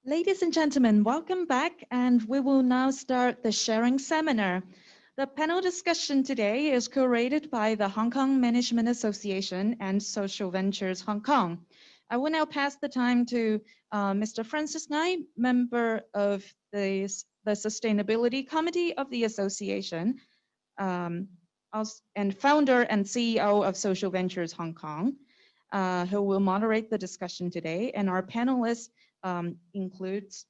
Ladies and gentlemen, welcome back, and we will now start the sharing seminar. The panel discussion today is curated by the Hong Kong Management Association and Social Ventures Hong Kong. I will now pass the time to Mr. Francis Ngai, member of the Sustainability Committee of the Association, um, and founder and CEO of Social Ventures Hong Kong, who will moderate the discussion today. And our panelists includes,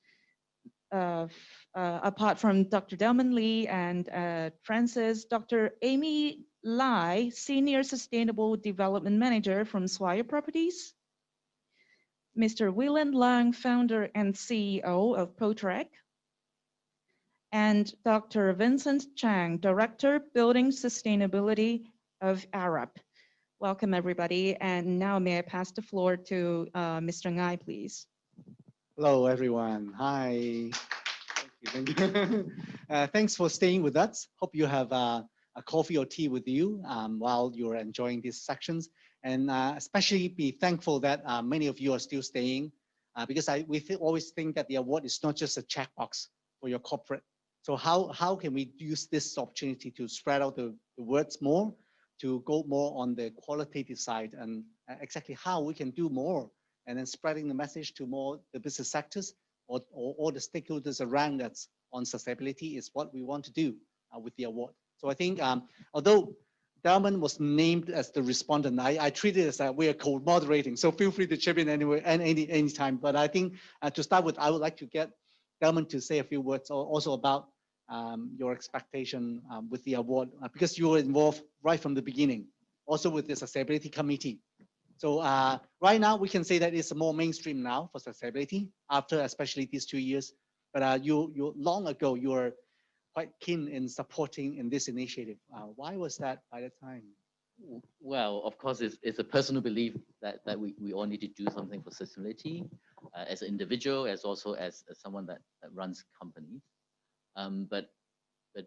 apart from Dr. Delman Lee and Francis, Dr. Amy Lai, Senior Sustainable Development Manager from Swire Properties, Mr. William Lang, founder and CEO of Potrec, and Dr. Vincent Chang, Director, Building Sustainability of Arab. Welcome, everybody. And now may I pass the floor to Mr. Ngai, please. Hello, everyone. Hi. Thank you. Thanks for staying with us. Hope you have a coffee or tea with you while you're enjoying these sections. And especially be thankful that many of you are still staying because we always think that the award is not just a checkbox for your corporate. So how can we use this opportunity to spread out the words more, to go more on the qualitative side, and exactly how we can do more, and then spreading the message to more the business sectors or all the stakeholders around us on sustainability is what we want to do with the award. So I think although Delman was named as the respondent, I treat it as that we are co-moderating. So feel free to chip in anywhere and any time. But I think to start with, I would like to get Delman to say a few words also about your expectation with the award because you were involved right from the beginning, also with the sustainability committee. So right now we can say that it's more mainstream now for sustainability after especially these 2 years. But you long ago you were quite keen in supporting in this initiative. Why was that by the time? Well, of course, it's a personal belief that we all need to do something for sustainability as an individual, as also as someone that runs companies. But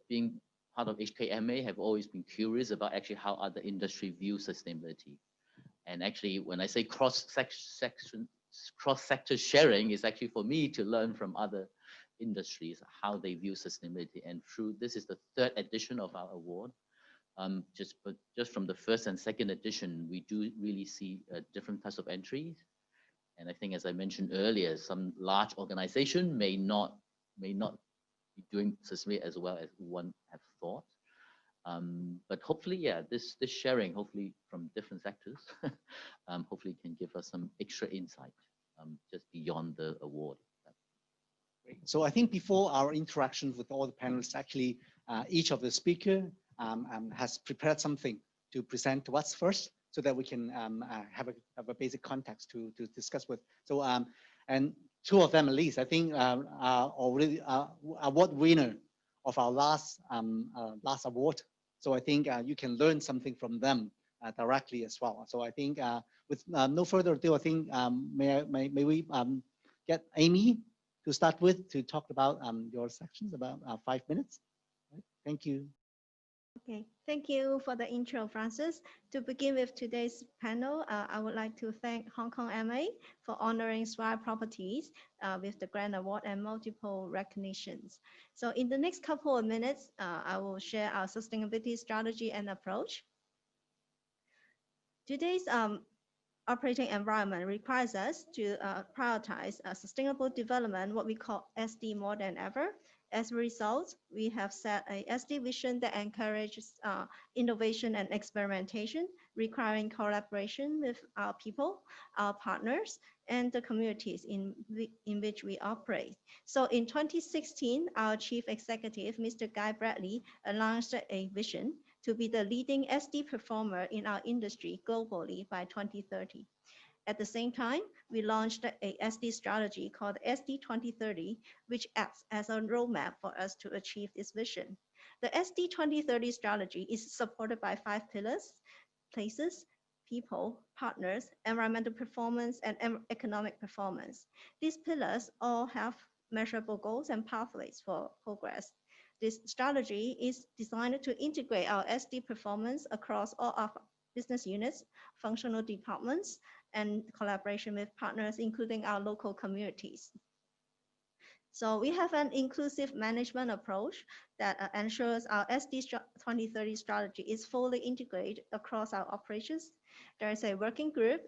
being part of HKMA, have always been curious about actually how other industry view sustainability. And actually, when I say cross-sector sharing, is actually for me to learn from other industries how they view sustainability. And through this is the 3rd edition of our award. Just from the 1st and 2nd edition, we do really see different types of entries. And I think, as I mentioned earlier, some large organization may not be doing sustainability as well as one have thought. But hopefully, yeah, this sharing, hopefully from different sectors, hopefully can give us some extra insight just beyond the award. Great. So I think before our interactions with all the panelists, actually, each of the speaker has prepared something to present to us first, so that we can have a basic context to discuss with. So and 2 of them at least, I think, are already award winner of our last award. So I think you can learn something from them directly as well. So I think with no further ado, I think may we get Amy to start with to talk about your sections about 5 minutes. Right. Thank you. Okay, thank you for the intro, Francis. To begin with today's panel, I would like to thank Hong Kong MA for honoring Swire Properties with the Grand Award and multiple recognitions. So in the next couple of minutes, I will share our sustainability strategy and approach. Today's operating environment requires us to prioritize sustainable development, what we call SD, more than ever. As a result, we have set a SD vision that encourages innovation and experimentation, requiring collaboration with our people, our partners, and the communities in which we operate. So in 2016, our Chief Executive, Mr. Guy Bradley, announced a vision to be the leading SD performer in our industry globally by 2030. At the same time, we launched a SD strategy called SD 2030, which acts as a roadmap for us to achieve this vision. The SD 2030 strategy is supported by 5 pillars: places, people, partners, environmental performance, and economic performance. These pillars all have measurable goals and pathways for progress. This strategy is designed to integrate our SD performance across all of business units, functional departments, and collaboration with partners, including our local communities. So we have an inclusive management approach that ensures our SD 2030 strategy is fully integrated across our operations. There is a working group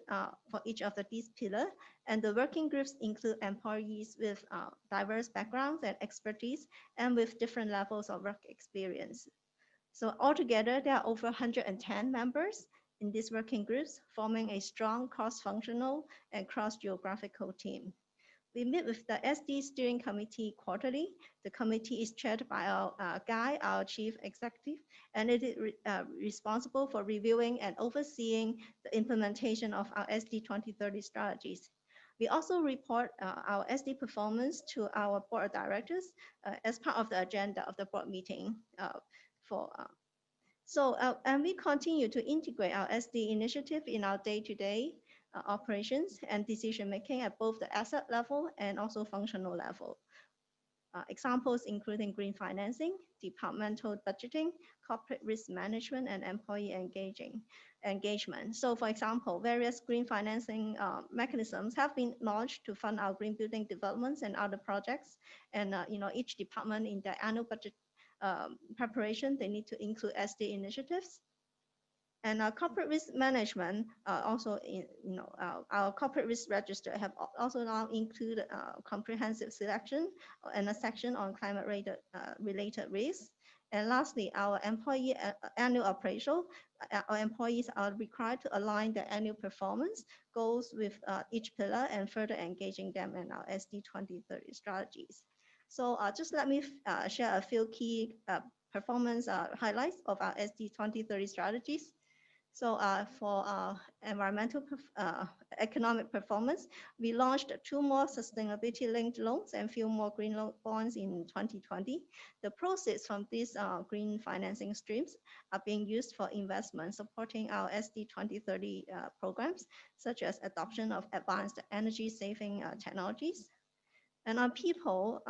for each of these pillars, and the working groups include employees with diverse backgrounds and expertise and with different levels of work experience. So altogether, there are over 110 members in these working groups, forming a strong cross-functional and cross-geographical team. We meet with the SD steering committee quarterly. The committee is chaired by our Guy, our chief executive, and it is responsible for reviewing and overseeing the implementation of our SD 2030 strategies. We also report our SD performance to our board of directors as part of the agenda of the board meeting. And we continue to integrate our SD initiative in our day-to-day operations and decision-making at both the asset level and also functional level. Examples including green financing, departmental budgeting, corporate risk management, and employee engagement. So for example, various green financing mechanisms have been launched to fund our green building developments and other projects. And each department in their annual budget preparation, they need to include SD initiatives. And our corporate risk management also, our corporate risk register have also now included comprehensive selection and a section on climate-related risks. And lastly, our employee annual appraisal. Our employees are required to align their annual performance goals with each pillar and further engaging them in our SD 2030 strategies. So just let me share a few key performance highlights of our SD 2030 strategies. So for environmental economic performance, we launched 2 more sustainability-linked loans and few more green bonds in 2020. The proceeds from these green financing streams are being used for investment supporting our SD 2030 programs, such as adoption of advanced energy-saving technologies. And on people,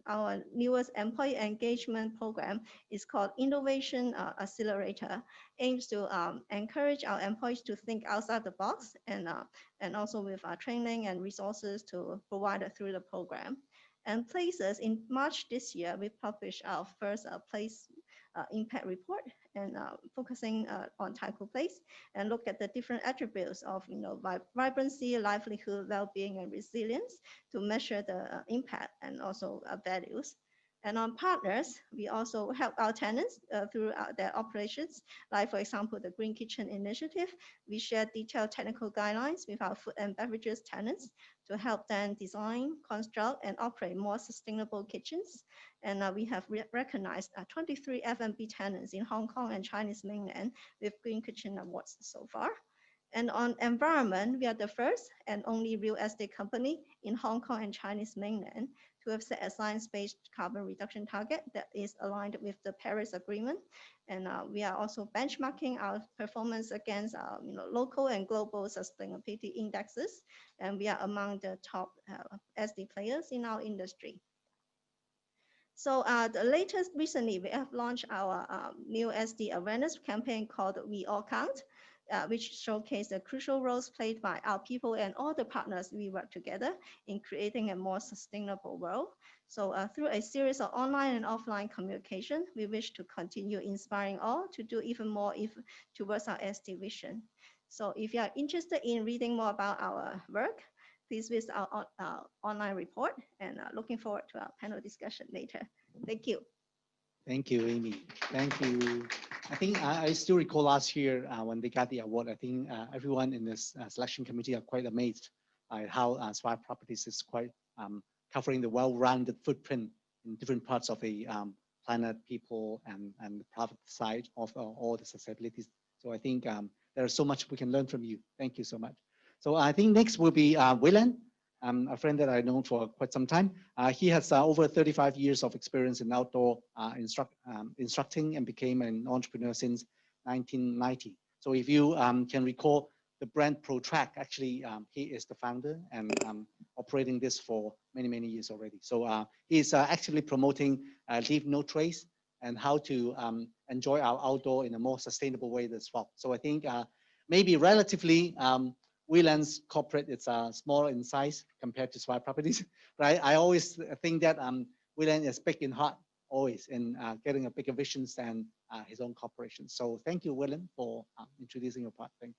our newest employee engagement program is called Innovation Accelerator, aims to encourage our employees to think outside the box and also with training and resources to provide through the program. And places in March this year, we published our first place impact report and focusing on Taikoo Place and look at the different attributes of vibrancy, livelihood, well-being, and resilience to measure the impact and also values. And on partners, we also help our tenants through their operations. Like, for example, the Green Kitchen Initiative, we share detailed technical guidelines with our food and beverages tenants to help them design, construct, and operate more sustainable kitchens. And we have recognized 23 F&B tenants in Hong Kong and Chinese mainland with Green Kitchen Awards so far. And on environment, we are the first and only real estate company in Hong Kong and Chinese mainland to have set a science-based carbon reduction target that is aligned with the Paris Agreement. And we are also benchmarking our performance against local and global sustainability indexes. And we are among the top SD players in our industry. So recently, we have launched our new SD awareness campaign called We All Count, which showcase the crucial roles played by our people and all the partners we work together in creating a more sustainable world. So through a series of online and offline communication, we wish to continue inspiring all to do even more towards our SD vision. So if you are interested in reading more about our work, please visit our online report, and looking forward to our panel discussion later. Thank you. Thank you, Amy. Thank you. I think I still recall last year when they got the award, I think everyone in this selection committee are quite amazed at how Swire Properties is quite covering the well-rounded footprint in different parts of the planet, people, and the profit side of all the sustainabilities. So I think there's so much we can learn from you. Thank you so much. So I think next will be Willan, a friend that I know for quite some time. He has over 35 years of experience in outdoor instructing and became an entrepreneur since 1990. So if you can recall the brand ProTrack, actually he is the founder and operating this for many, many years already. So he's actively promoting leave no trace and how to enjoy our outdoor in a more sustainable way as well. So I think maybe relatively Wayland's corporate is small in size compared to Swire Properties, right? I always think that Wayland is big in heart, always in getting a bigger visions than his own corporation. So thank you, Wayland, for introducing your part. Thanks.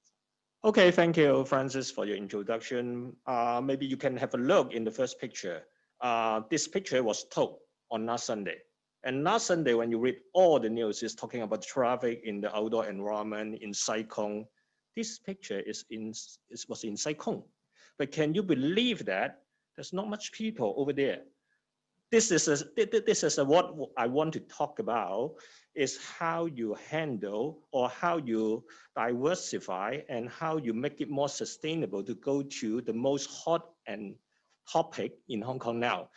Okay, thank you, Francis, for your introduction. Maybe you can have a look in the first picture. This picture was took on last Sunday. And last Sunday, when you read all the news, it's talking about traffic in the outdoor environment in Sai Kung. This picture was in Sai Kung. But can you believe that there's not much people over there? This is what I want to talk about, is how you handle or how you diversify and how you make it more sustainable to go to the most hot and topic in Hong Kong now.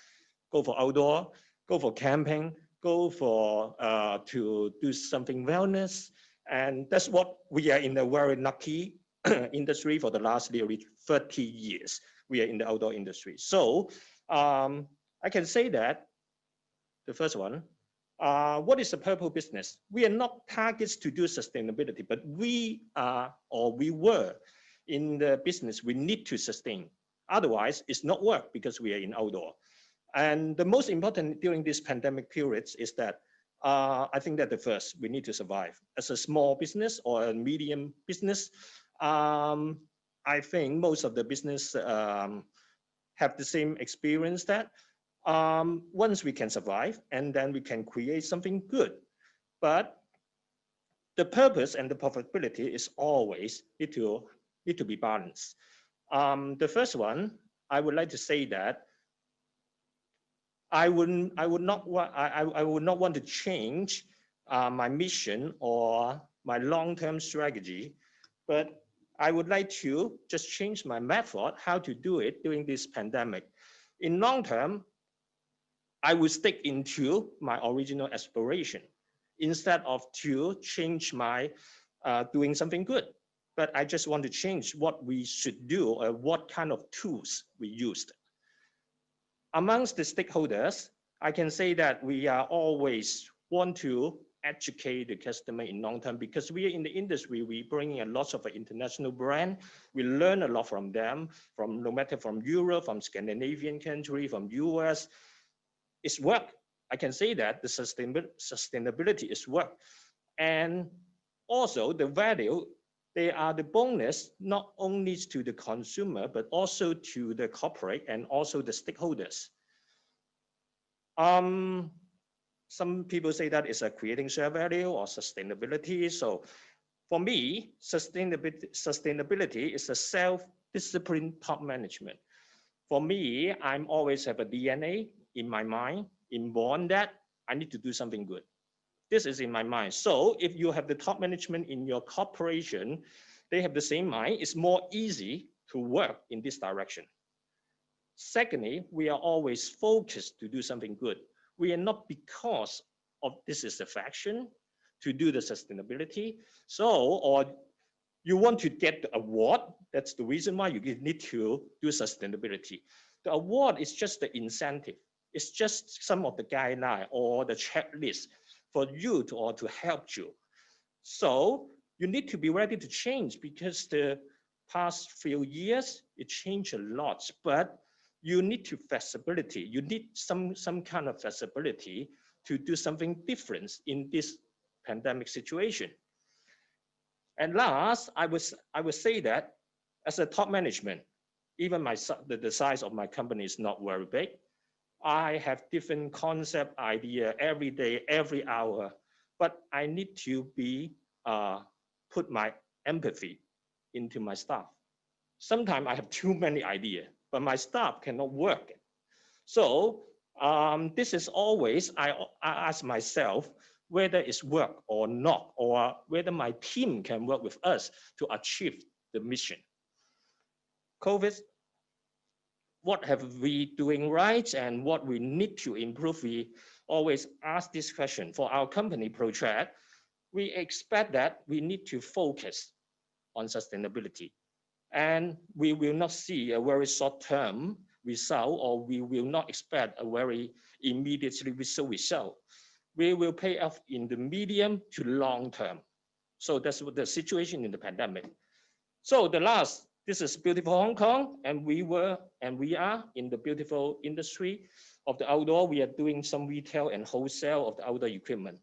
Go for outdoor, go for camping, go for to do something wellness. And that's what we are in a very lucky industry for the last nearly 30 years. We are in the outdoor industry. So I can say that the first one, what is the purple business? We are not targets to do sustainability, but we are, or we were in the business, we need to sustain. Otherwise, it's not work because we are in outdoor. And the most important during this pandemic periods is that I think that the first, we need to survive. As a small business or a medium business, I think most of the business have the same experience that once we can survive and then we can create something good. But the purpose and the profitability is always need to be balanced. The first one, I would like to say that I would not want to change my mission or my long-term strategy, but I would like to just change my method, how to do it during this pandemic. In long term, I will stick into my original aspiration instead of to change my doing something good. But I just want to change what we should do or what kind of tools we used. Amongst the stakeholders, I can say that we are always want to educate the customer in long term because we are in the industry, we bring in a lot of international brand. We learn a lot from them, from no matter from Europe, from Scandinavian country, from US. It's work. I can say that the sustainability is work. And also the value, they are the bonus, not only to the consumer, but also to the corporate and also the stakeholders. Some people say that it's a creating share value or sustainability. So for me, sustainability is a self-disciplined top management. For me, I'm always have a DNA in my mind, inborn that I need to do something good. This is in my mind. So if you have the top management in your corporation, they have the same mind, it's more easy to work in this direction. Secondly, we are always focused to do something good. We are not because of this is a faction to do the sustainability. So, or you want to get the award, that's the reason why you need to do sustainability. The award is just the incentive. It's just some of the guideline or the checklist for you to, or to help you. So you need to be ready to change because the past few years, it changed a lot, but you need to flexibility. You need some kind of flexibility to do something different in this pandemic situation. And last, I would say that as a top management, even the size of my company is not very big. I have different concept idea every day, every hour, but I need to be put my empathy into my staff. Sometimes I have too many ideas, but my staff cannot work. So this is always, I ask myself whether it's work or not, or whether my team can work with us to achieve the mission. COVID, what have we doing right and what we need to improve? We always ask this question. For our company project, we expect that we need to focus on sustainability. And we will not see a very short-term result, or we will not expect a very immediately result. We will pay off in the medium to long term. So that's what the situation in the pandemic. So the last, This is beautiful Hong Kong, and we are in the beautiful industry of the outdoor. We are doing some retail and wholesale of the outdoor equipment.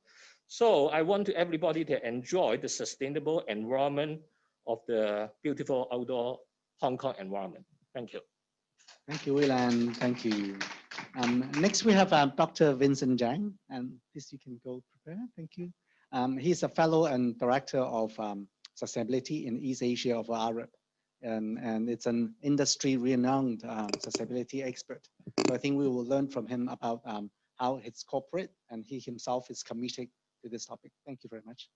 So I want to everybody to enjoy the sustainable environment of the beautiful outdoor Hong Kong environment. Thank you. Thank you, Will, and thank you. Next, we have Dr. Vincent Zhang, and this you can go prepare. Thank you. He's a fellow and director of sustainability in East Asia of Arab, and it's an industry-renowned sustainability expert. So I think we will learn from him about how his corporate and he himself is committed to this topic. Thank you very much.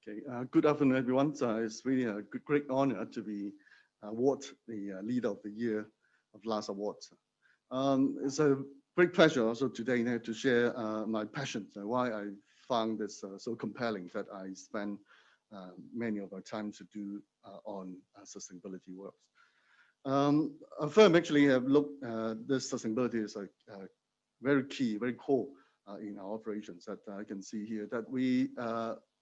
Okay, good afternoon, everyone. It's really a great honor to be awarded the Leader of the Year of last awards. It's a great pleasure also today to share my passion, why I found this so compelling that I spend many of our time to do on sustainability works. A firm actually have looked this sustainability is a very key, very core in our operations that I can see here that we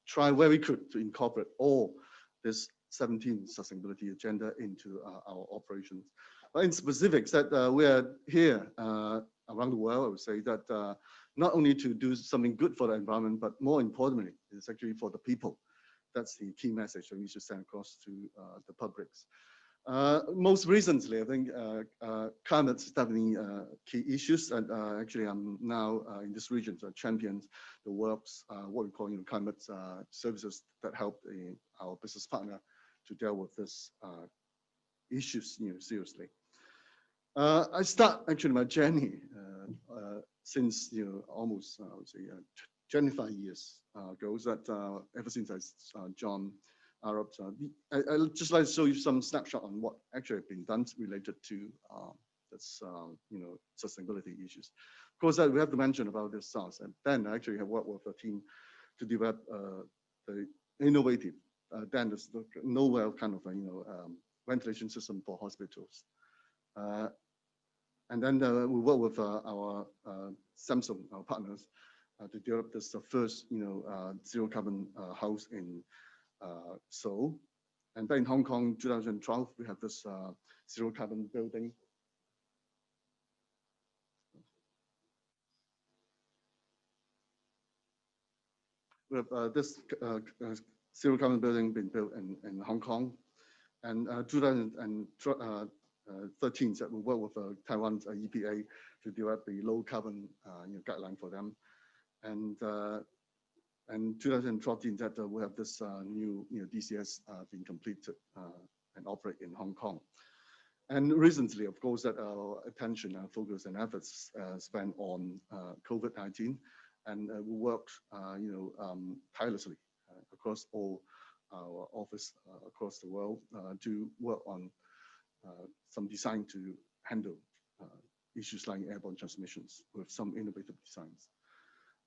try where we could to incorporate all this 17 sustainability agenda into our operations. But in specifics that we are here around the world, I would say that not only to do something good for the environment, but more importantly, it's actually for the people. That's the key message that we should send across to the publics. Most recently, I think climate is definitely key issues, and actually I'm now in this region to champion the works, what we call climate services that help our business partner to deal with this issues seriously. I start actually my journey since almost I would say 25 years ago. That ever since I joined Arab, I'd just like to show you some snapshot on what actually has been done related to this sustainability issues. Of course, we have to mention about this SARS, and then I actually have worked with a team to develop the innovative, then this novel kind of ventilation system for hospitals. And then we work with our Samsung, our partners, to develop this first zero carbon house in Seoul. And then in Hong Kong, 2012, we have this zero carbon building. We have this zero carbon building been built in Hong Kong. And 2013, that we work with Taiwan's EPA to develop the low carbon guideline for them. And 2014, that we have this new DCS being completed and operate in Hong Kong. And recently, of course, that our attention, our focus and efforts spent on COVID-19, and we worked tirelessly across all our office across the world to work on some design to handle issues like airborne transmissions with some innovative designs.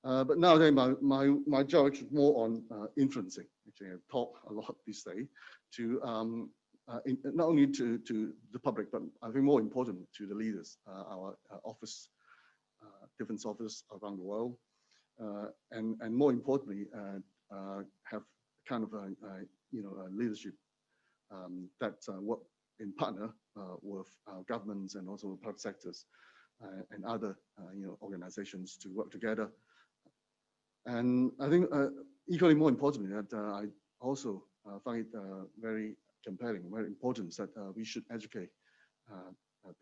But nowadays, my job is more on influencing. Actually, I talk a lot this day to not only to the public, but I think more important to the leaders, our office, different offices around the world, and more importantly, have kind of a leadership that work in partner with governments and also public sectors and other organizations to work together. And I think equally more importantly that I also find it very compelling, very important that we should educate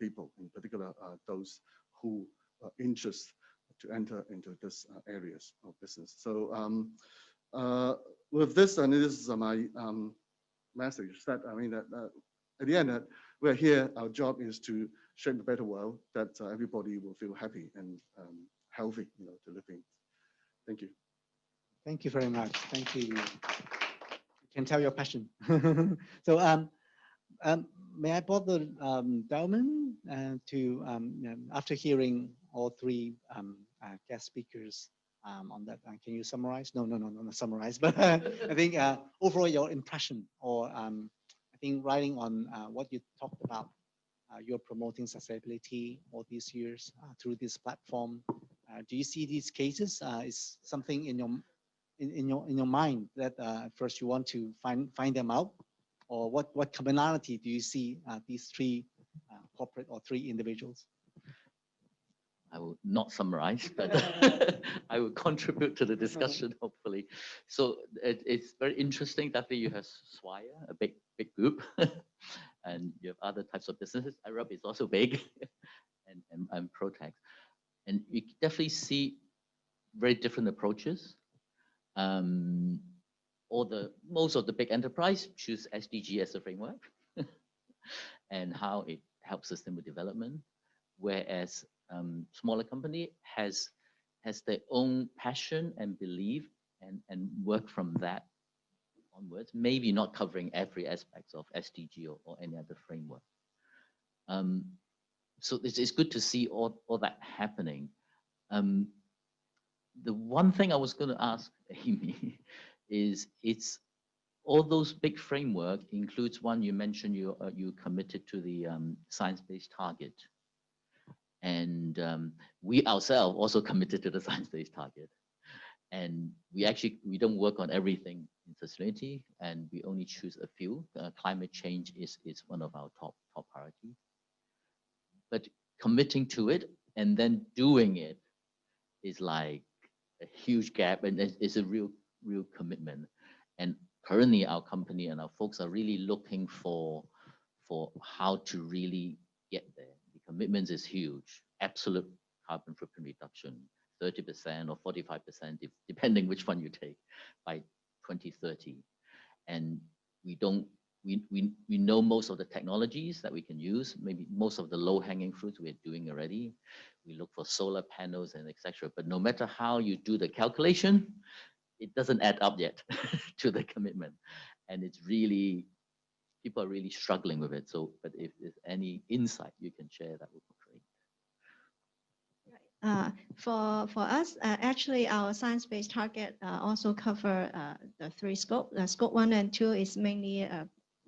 people, in particular those who are interested to enter into this areas of business. So with this, and this is my message that I mean that at the end that we're here, our job is to shape a better world that everybody will feel happy and healthy, to live in. Thank you. Thank you very much. Thank you. You can tell your passion. So may I bother Delman to, after hearing all three guest speakers on that, can you summarize? No, not summarize, but I think overall your impression, or I think writing on what you talked about, you're promoting sustainability all these years through this platform. Do you see these cases is something in your mind that first you want to find them out, or what commonality do you see these three corporate or three individuals? I will not summarize, but I will contribute to the discussion, hopefully. So it's very interesting that you have Swire, a big group, and you have other types of businesses. Arab is also big, and Protex. And you definitely see very different approaches. Most of the big enterprise choose SDG as a framework and how it helps sustainable development, whereas smaller company has their own passion and belief and work from that onwards, maybe not covering every aspect of SDG or any other framework. So it's good to see all that happening. The one thing I was going to ask Amy is it's all those big framework includes one you mentioned you committed to the science-based target. And we ourselves also committed to the science-based target. And we don't work on everything in sustainability, and we only choose a few. Climate change is one of our top priorities. But committing to it and then doing it is like a huge gap, and it's a real commitment. And currently, our company and our folks are really looking for how to really get there. The commitment is huge. Absolute carbon footprint reduction, 30% or 45%, depending which one you take, by 2030. And we know most of the technologies that we can use. Maybe most of the low-hanging fruits we're doing already. We look for solar panels and etc. But no matter how you do the calculation, it doesn't add up yet to the commitment. And it's really, people are really struggling with it. So, but if there's any insight you can share, that would be great. For us, actually, our science-based target also cover the three scope. Scope 1 and 2 is mainly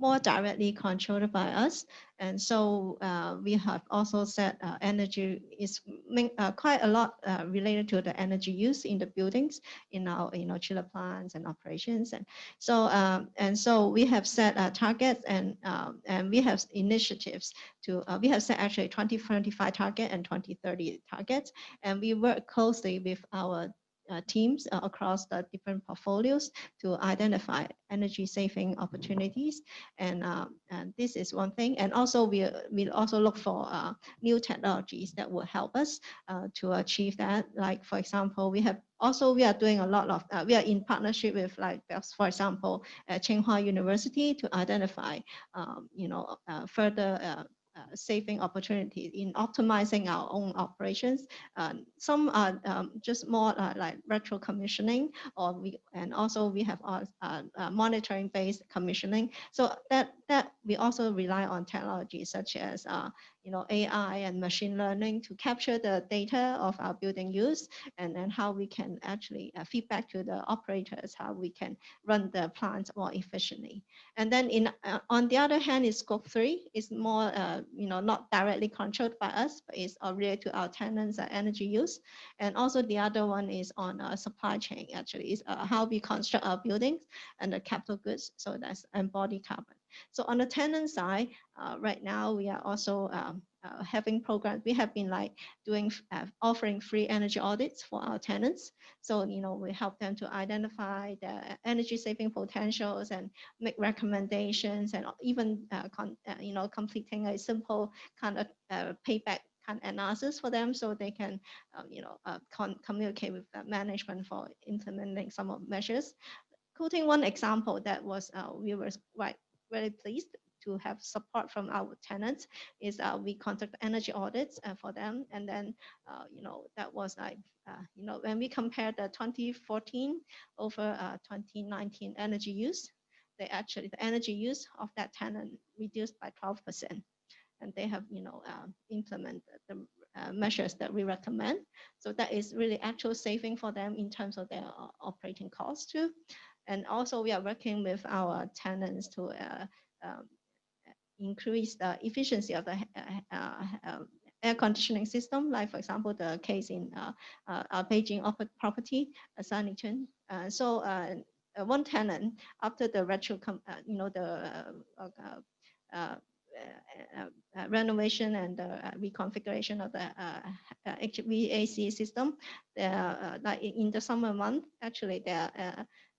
more directly controlled by us, and so we have also set energy is quite a lot related to the energy use in the buildings, in our chiller plants and operations, and so we have set targets and we have initiatives to we have set actually 2025 target and 2030 targets, and we work closely with our teams across the different portfolios to identify energy saving opportunities, and this is one thing. And also we also look for new technologies that will help us to achieve that. Like for example, we are doing a lot of we are in partnership with, like for example, Tsinghua University to identify further saving opportunities in optimizing our own operations. Some are just more like retro commissioning, and also we have monitoring based commissioning. So that we also rely on technologies such as AI and machine learning to capture the data of our building use, and then how we can actually feedback to the operators how we can run the plants more efficiently. And then on the other hand, is scope 3 is more not directly controlled by us, but is related to our tenants' energy use. And also the other one is on supply chain, actually is how we construct our buildings and the capital goods. So that's embodied carbon. So on the tenant side, right now we are also having programs. We have been offering free energy audits for our tenants. So we help them to identify the energy saving potentials and make recommendations, and even completing a simple kind of payback kind of analysis for them, so they can communicate with the management for implementing some of measures. Quoting one example that was we were very pleased to have support from our tenants is we conduct energy audits for them, and then that was like when we compare the 2014 over 2019 energy use, the energy use of that tenant reduced by 12%, and they have implemented the measures that we recommend. So that is really actual saving for them in terms of their operating costs too. And also we are working with our tenants to increase the efficiency of the air conditioning system, like for example, the case in our Beijing property, Sanlichun. So one tenant after the renovation and the reconfiguration of the HVAC system. Like in the summer month, actually their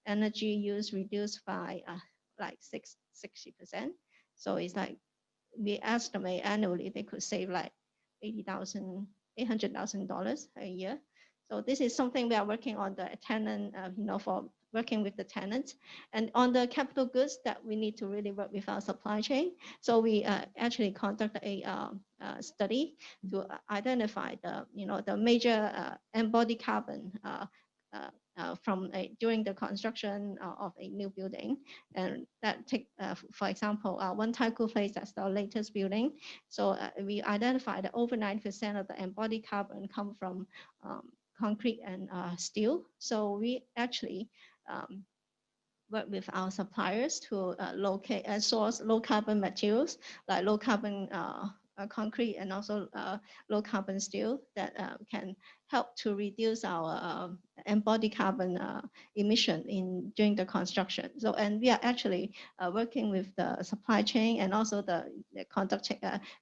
energy use reduced by like 60%. So it's like we estimate annually they could save like $800,000 a year. So this is something we are working on the tenant, for working with the tenants, and on the capital goods that we need to really work with our supply chain. So we actually conduct a study to identify the major embodied carbon during the construction of a new building, and that take for example one Taikoo Place, that's our latest building. So we identified that over 90% of the embodied carbon come from concrete and steel. So we actually work with our suppliers to locate and source low carbon materials like low carbon concrete and also low carbon steel that can help to reduce our embodied carbon emission during the construction. So, and we are actually working with the supply chain and also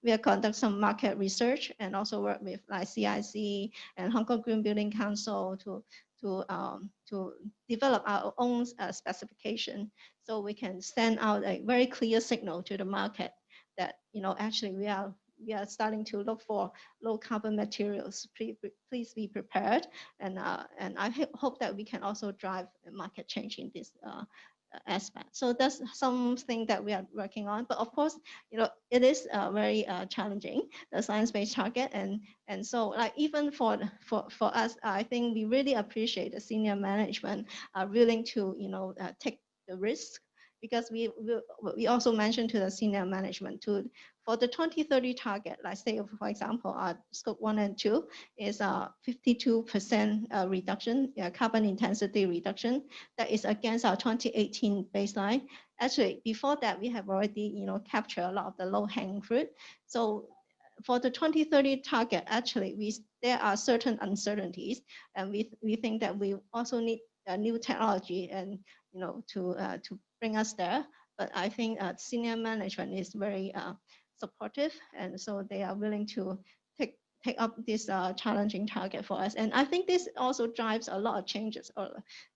we are conduct some market research and also work with like CIC and Hong Kong Green Building Council to develop our own specification, so we can send out a very clear signal to the market that actually we are starting to look for low carbon materials. Please be prepared, and I hope that we can also drive market change in this aspect. So that's something that we are working on. But of course, it is very challenging, the science-based target, and so like even for us, I think we really appreciate the senior management are willing to take the risk, because we also mentioned to the senior management for the 2030 target, let's say for example, scope 1 and 2 is 52% reduction, carbon intensity reduction. That is against our 2018 baseline. Actually, before that, we have already captured a lot of the low-hanging fruit. So for the 2030 target, actually, there are certain uncertainties, and we think that we also need a new technology and to bring us there. But I think senior management is very supportive, and so they are willing to take up this challenging target for us. And I think this also drives a lot of changes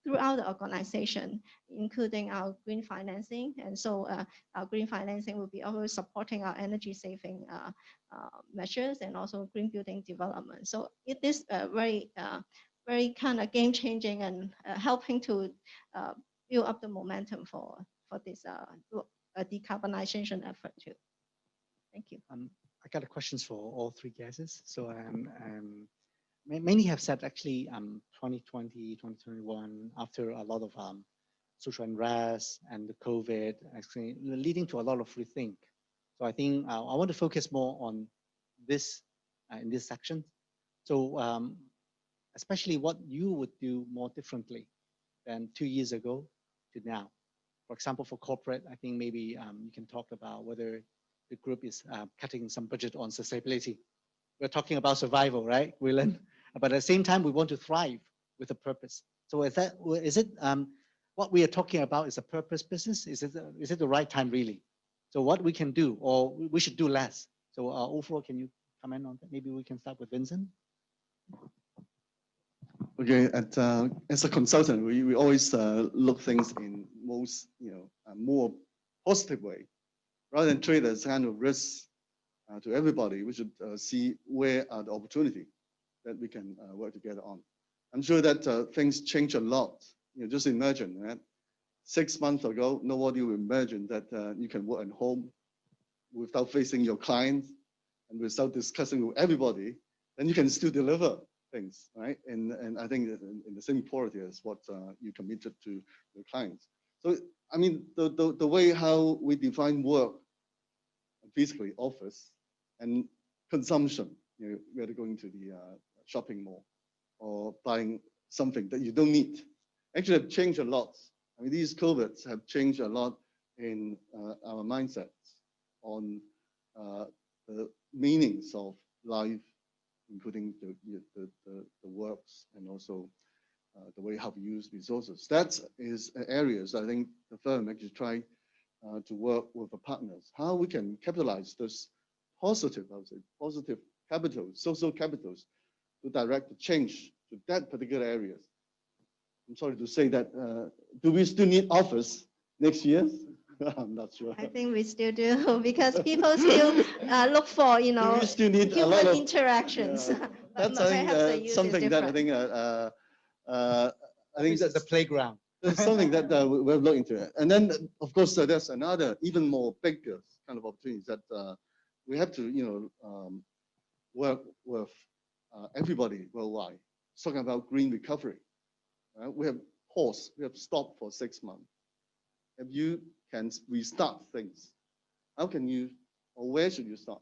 throughout the organization, including our green financing. And so our green financing will be always supporting our energy saving measures and also green building development. So it is very kind of game changing and helping to build up the momentum for this decarbonization effort too. Thank you. I got a questions for all three guests. So many have said actually 2020, 2021, after a lot of social unrest and the COVID, actually leading to a lot of rethink. So I think I want to focus more on this in this section. So especially what you would do more differently than 2 years ago to now. For example, for corporate, I think maybe you can talk about whether the group is cutting some budget on sustainability. We're talking about survival, right, Willen? But at the same time, we want to thrive with a purpose. So is it what we are talking about is a purpose business? Is it the right time really? So what we can do, or we should do less? So overall, can you comment on that? Maybe we can start with Vincent. Okay, as a consultant, we always look things in most more positive way. Rather than treat as kind of risk to everybody, we should see where are the opportunity that we can work together on. I'm sure that things change a lot. Just imagine that 6 months ago, nobody would imagine that you can work at home without facing your clients and without discussing with everybody, then you can still deliver things, right? And I think in the same quality as what you committed to your clients. So, I mean, the way how we define work, physically office, and consumption, whether going to the shopping mall or buying something that you don't need, actually have changed a lot. I mean, these COVIDs have changed a lot in our mindsets on the meanings of life, including the works and also the way how we use resources. That is areas I think the firm actually try to work with the partners, how we can capitalize this positive, I would say, positive capital, social capitals to direct the change to that particular areas. I'm sorry to say that, do we still need office next year? I'm not sure. I think we still do because people still look for, you know, we still need a lot human of interactions. Yeah. But That's I think, perhaps the use is something that I different. think I think This is the that's playground. something that we'll look into it. And then of course there's another even more bigger kind of opportunities that we have to work with everybody worldwide. It's talking about green recovery. We have paused, we have stopped for 6 months. If you can restart things, how can you, or where should you start?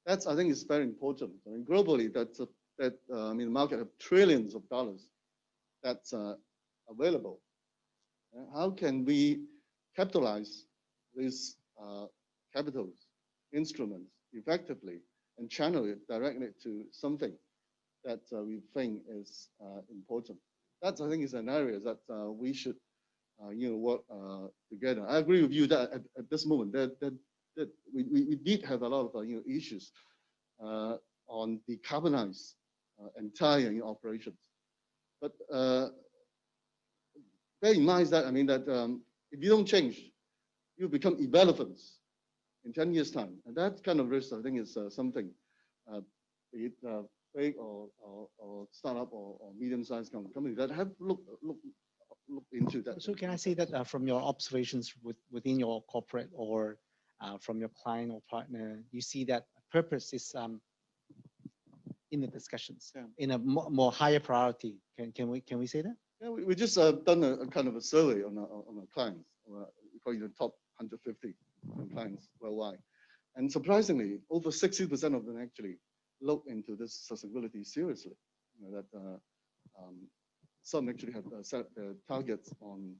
That's, I think, is very important. I mean, globally, I mean, the market of trillions of dollars that's available. How can we capitalize these capitals, instruments effectively and channel it directly to something that we think is important? That, I think, is an area that we should work together. I agree with you that at this moment that we did have a lot of issues on decarbonize entire operations. But bear in mind that, I mean, that if you don't change, you become irrelevant in 10 years' time. And that kind of risk, I think, is something, be it big or startup or medium-sized company that have looked into that. So can I say that from your observations within your corporate or from your client or partner, you see that purpose is in the discussions, in a more higher priority. Can we say that? Yeah, we just done a kind of a survey on our clients. We call it the top 150 clients worldwide. And surprisingly, over 60% of them actually look into this sustainability seriously. That some actually have set their targets on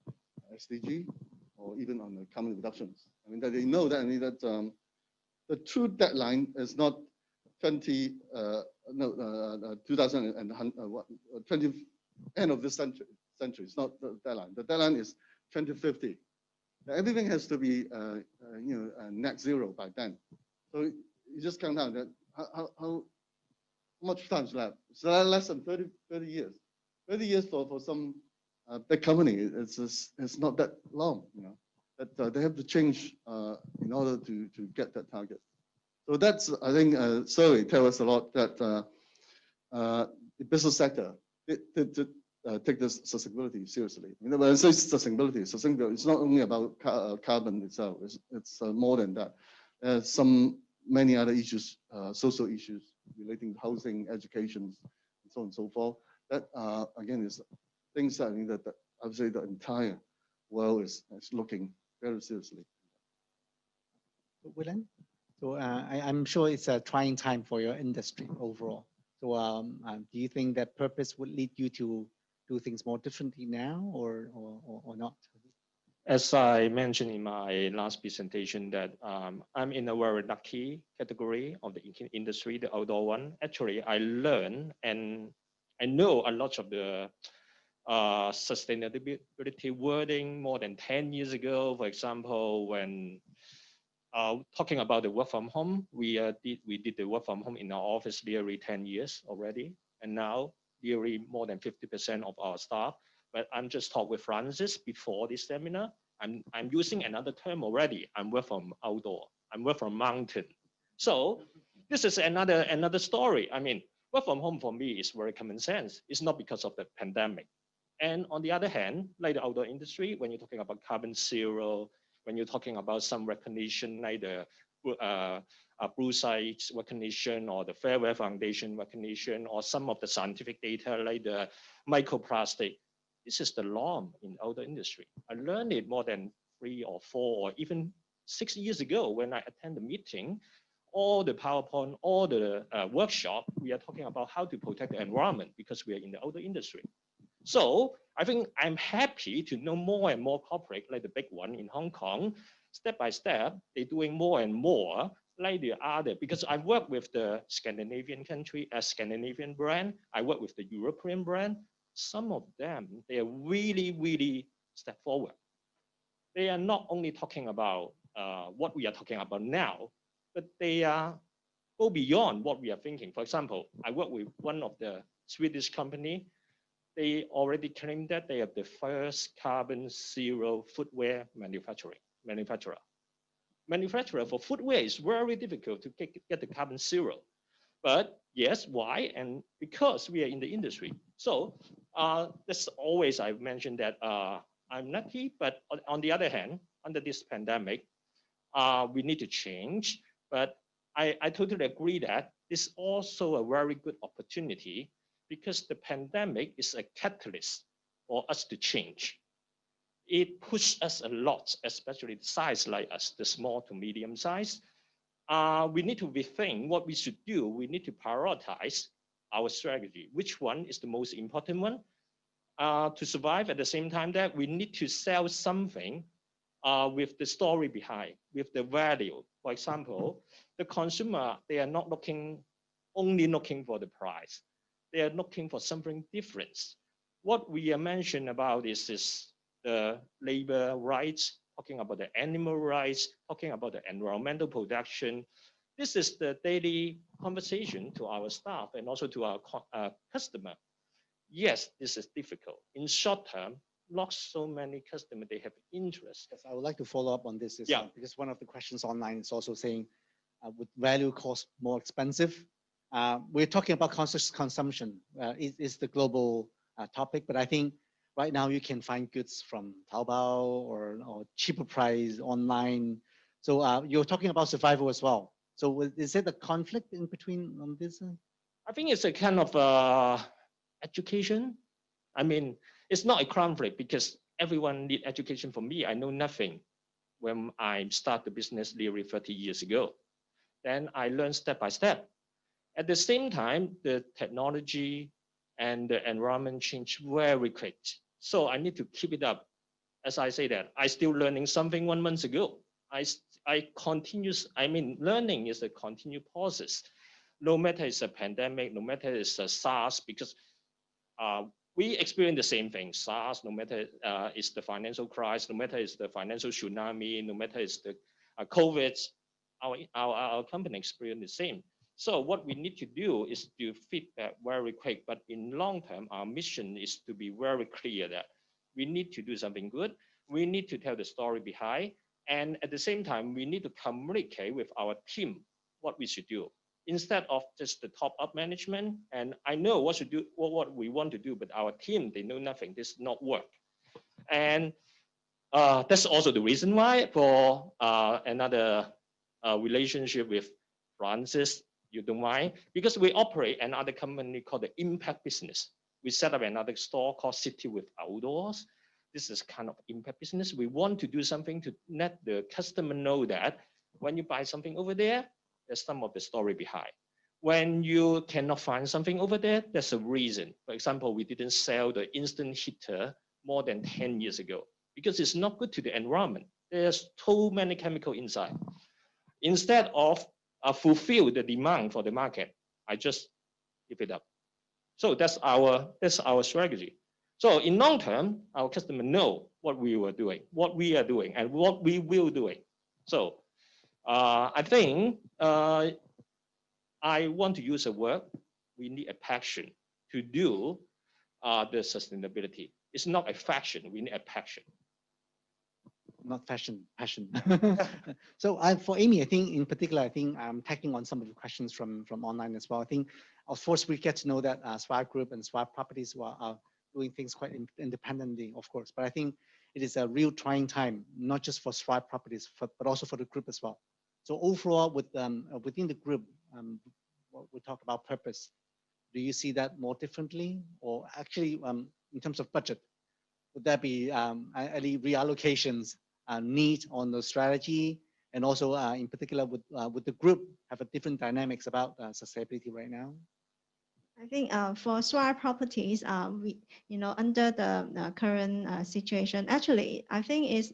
SDG or even on the carbon reductions. I mean, that they know that, I mean, that the true deadline is not 2000 end of this century. It's not the deadline. The deadline is 2050. Everything has to be net zero by then. So you just count down that how much time is left? It's less than 30 years. 30 years for some big company, it's not that long, That they have to change in order to get that target. So that's, I think, survey tells us a lot that the business sector take this sustainability seriously. When I say sustainability, it's not only about carbon itself. It's more than that. There's many other issues, social issues relating to housing, education, and so on and so forth. That again is things that I think that I would say the entire world is looking very seriously. William? So I'm sure it's a trying time for your industry overall. So do you think that purpose would lead you to do things more differently now or not? As I mentioned in my last presentation, that I'm in a very lucky category of the industry, the outdoor one. Actually, I learned and I know a lot of the sustainability wording more than 10 years ago. For example, when talking about the work from home, we did the work from home in our office nearly 10 years already. And now nearly more than 50% of our staff. But I'm just talking with Francis before this seminar. I'm using another term already. I'm work from outdoor. I'm work from mountain. So this is another story. I mean, work from home for me is very common sense. It's not because of the pandemic. And on the other hand, like the outdoor industry, when you're talking about carbon zero, when you're talking about some recognition like the Blue Sites recognition or the Fairwear Foundation recognition or some of the scientific data like the microplastic, this is the norm in outdoor industry. I learned it more than 3 or 4 or even 6 years ago when I attend the meeting, all the PowerPoint, all the workshop, we are talking about how to protect the environment because we are in the outdoor industry. So I think I'm happy to know more and more corporate, like the big one in Hong Kong, step by step, they're doing more and more like the other, because I work with the Scandinavian country as Scandinavian brand, I work with the European brand, some of them, they are really step forward. They are not only talking about what we are talking about now, but they are go beyond what we are thinking. For example, I work with one of the Swedish company. They already claim that they are the first carbon zero footwear manufacturer. Manufacturer for footwear is very difficult to get the carbon zero. But yes, why? And because we are in the industry. So that's always I've mentioned that I'm lucky, but on the other hand, under this pandemic, we need to change. But I totally agree that this is also a very good opportunity because the pandemic is a catalyst for us to change. It pushes us a lot, especially the size like us, the small to medium size. We need to rethink what we should do. We need to prioritize our strategy. Which one is the most important one? To survive at the same time that we need to sell something with the story behind, with the value. For example, the consumer, they are not only looking for the price. They are looking for something different. What we are mentioning about is the labor rights, talking about the animal rights, talking about the environmental protection. This is the daily conversation to our staff and also to our customer. Yes, this is difficult. In short term, not so many customers, they have interest. Yes, I would like to follow up on this as Yeah. well, because one of the questions online is also saying, would value cost more expensive? We're talking about conscious consumption is the global topic, but I think right now you can find goods from Taobao or cheaper price online. So you're talking about survival as well. So is it a conflict in between on this? I think it's a kind of education. I mean, it's not a conflict because everyone need education. For me, I know nothing when I start the business nearly 30 years ago. Then I learned step by step. At the same time, the technology and the environment change very quick. So I need to keep it up. As I say that, I still learning something 1 month ago. Learning is a continued process. No matter it's a pandemic, no matter it's a SARS, because we experience the same thing. SARS, no matter it's the financial crisis, no matter it's the financial tsunami, no matter it's the COVID, our company experience the same. So what we need to do is to feedback very quick. But in long term, our mission is to be very clear that we need to do something good. We need to tell the story behind. And at the same time, we need to communicate with our team what we should do instead of just the top-up management. And I know what we want to do, but our team, they know nothing. This not work. And that's also the reason why for another relationship with Francis, you don't mind, because we operate another company called the Impact Business. We set up another store called City with Outdoors. This is kind of impact business. We want to do something to let the customer know that when you buy something over there, there's some of the story behind. When you cannot find something over there, there's a reason. For example, we didn't sell the instant heater more than 10 years ago because it's not good to the environment. There's too many chemicals inside. Instead of fulfill the demand for the market, I just give it up. So that's our strategy. So in long term, our customer know what we are doing, and what we will doing. So I think I want to use a word. We need a passion to do the sustainability. It's not a fashion. We need a passion. Not fashion, passion. So for Amy, I think in particular, I think I'm tagging on some of the questions from online as well. I think, of course, we get to know that Swipe Group and Swipe Properties are doing things quite independently, of course. But I think it is a real trying time, not just for Swipe Properties, but also for the group as well. So overall, within the group, we talk about purpose. Do you see that more differently, or actually, in terms of budget, would there be any reallocations need on the strategy, and also in particular, would the group have a different dynamics about sustainability right now? I think for Swire Properties, we, under the current situation, actually, I think is,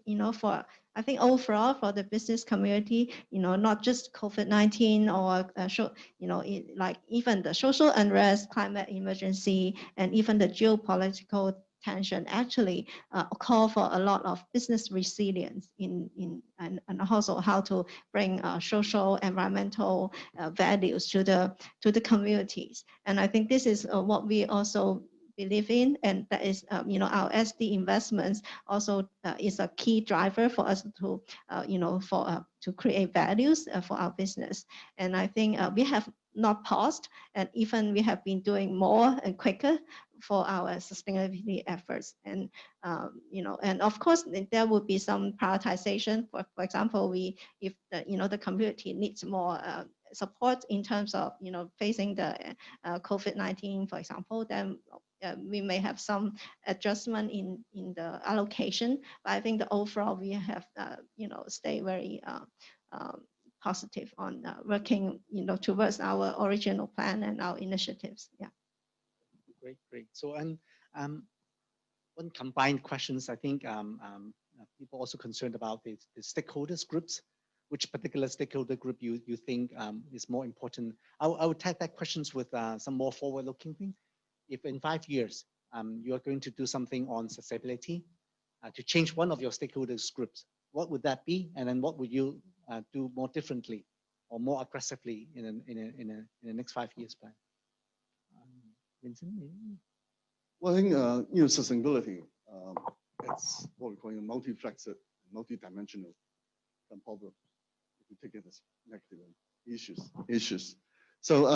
I think overall for the business community, not just COVID-19 or, like even the social unrest, climate emergency, and even the geopolitical tension actually call for a lot of business resilience and also how to bring social, environmental values to the communities. And I think this is what we also believe in, and that is, our SD investments also is a key driver for us to, to create values for our business. And I think we have not paused, and even we have been doing more and quicker for our sustainability efforts. And and of course there would be some prioritization. For example, if the community needs more support in terms of facing the COVID-19, for example, then we may have some adjustment in the allocation. But I think the overall we have stay very positive on working towards our original plan and our initiatives. Yeah. Great. So one combined questions, I think people also concerned about the stakeholders groups. Which particular stakeholder group you think is more important? I would tag that questions with some more forward-looking thing. If in 5 years you are going to do something on sustainability to change one of your stakeholders groups, what would that be? And then what would you do more differently or more aggressively in the next 5 years plan? Vincent, maybe? Well, I think sustainability. It's what we call multifaceted, multidimensional problem. If you take it as negative issues. So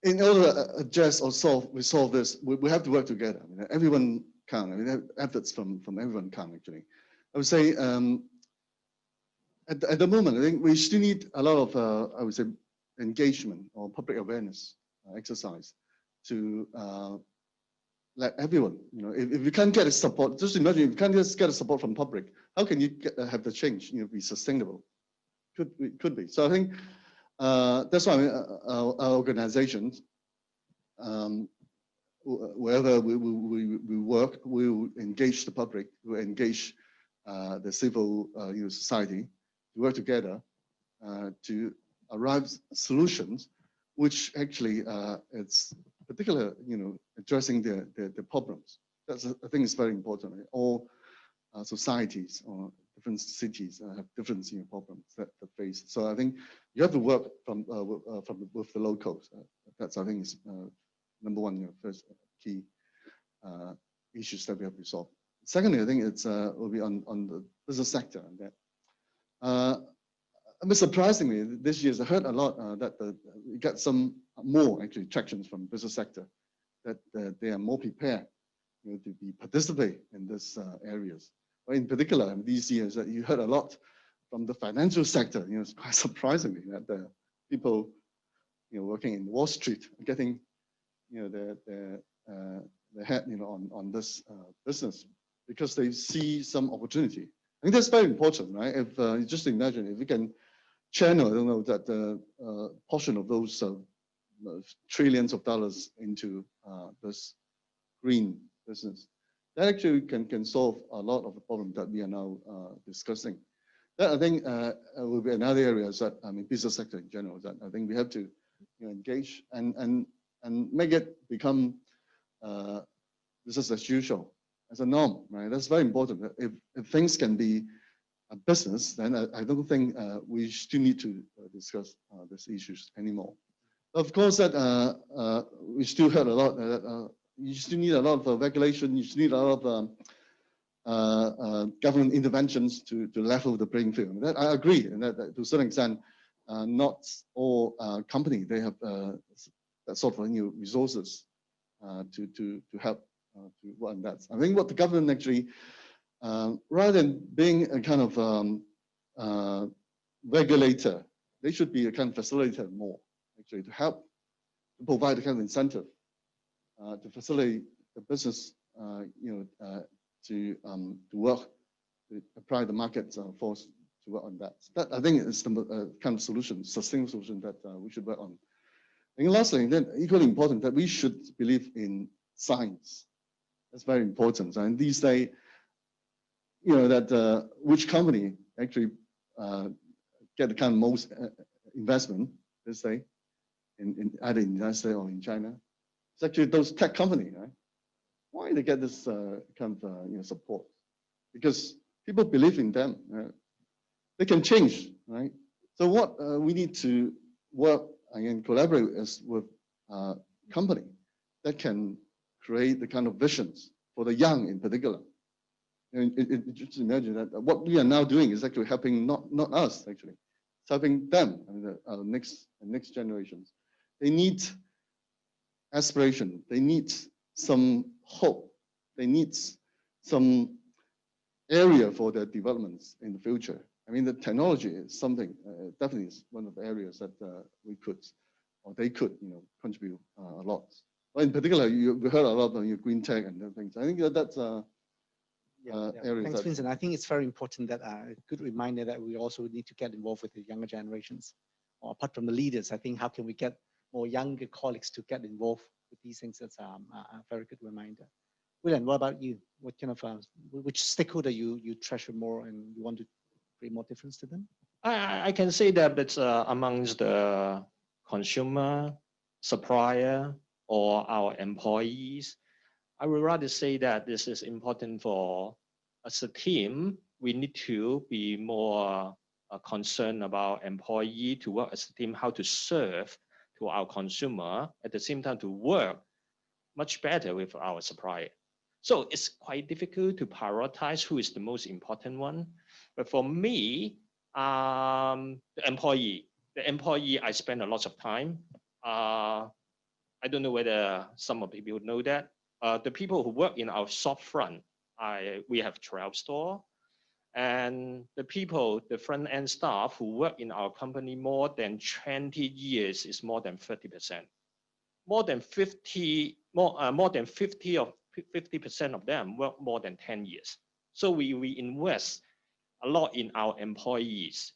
in order to address or resolve this, we have to work together. I mean, everyone can. I mean, efforts from everyone can actually. I would say at the moment, I think we still need a lot of I would say engagement or public awareness exercise to let everyone, if you can't get a support, just imagine if you can't just get a support from public, how can you have the change, be sustainable? Could be. So I think that's why our organizations, wherever we work, we will engage the public, we will engage the civil society to work together to arrive solutions, which actually it's particular, addressing the problems. That's I think it's very important. All societies or different cities have different problems that they face. So I think you have to work with the locals. That's I think is number one, first key issues that we have to solve. Secondly, I think it's will be on the business sector. And that, I mean, surprisingly, this year I heard a lot that we got some more actually tractions from business sector that they are more prepared, to be participate in these areas. But in particular, these years that you heard a lot from the financial sector. It's quite surprisingly that the people, working in Wall Street are getting, the head, on this business because they see some opportunity. I think that's very important, right? If you just imagine if you can channel, I don't know, that portion of those trillions of dollars into this green business, that actually can solve a lot of the problems that we are now discussing. That I think will be another area that business sector in general that I think we have to engage and make it become business as usual, as a norm, right? That's very important. If things can be a business, then I don't think we still need to discuss these issues anymore. Of course, that we still heard a lot that you still need a lot of regulation. You still need a lot of government interventions to level the playing field. That I agree, and that to a certain extent, not all companies they have that sort of resources to help to run that. I think what the government actually, rather than being a kind of regulator, they should be a kind of facilitator more, actually, to help to provide a kind of incentive to facilitate the business, to work, to apply the market force to work on that. That I think is the kind of solution, sustainable solution that we should work on. And lastly, then equally important that we should believe in science. That's very important. And these days, that which company actually get the kind of most investment, let's say, in either in the United States or in China. It's actually those tech companies, right? Why they get this kind of support? Because people believe in them. They can change, right? So what we need to work and collaborate with company that can create the kind of visions for the young in particular. And just imagine that what we are now doing is actually helping not us actually, it's helping them, I mean, the next generations. They need aspiration. They need some hope. They need some area for their developments in the future. I mean, the technology is something, definitely is one of the areas that we could, or they could, contribute a lot. But in particular, we heard a lot of green tech and other things. I think that's areas. Thanks, Vincent. I think it's very important that a good reminder that we also need to get involved with the younger generations. Or apart from the leaders, I think how can we get more younger colleagues to get involved with these things? That's a very good reminder. William, what about you? What kind of which stakeholder you treasure more and you want to bring more difference to them? I can say that it's amongst the consumer, supplier, or our employees. I would rather say that this is important for as a team. We need to be more concerned about employee to work as a team, how to serve to our consumer, at the same time to work much better with our supplier. So it's quite difficult to prioritize who is the most important one. But for me, the employee, I spend a lot of time. I don't know whether some of the people know that. The people who work in our shop front, we have 12 stores. And the people, the front end staff who work in our company more than 20 years is more than 30%. More than 50% of them work more than 10 years. So we invest a lot in our employees.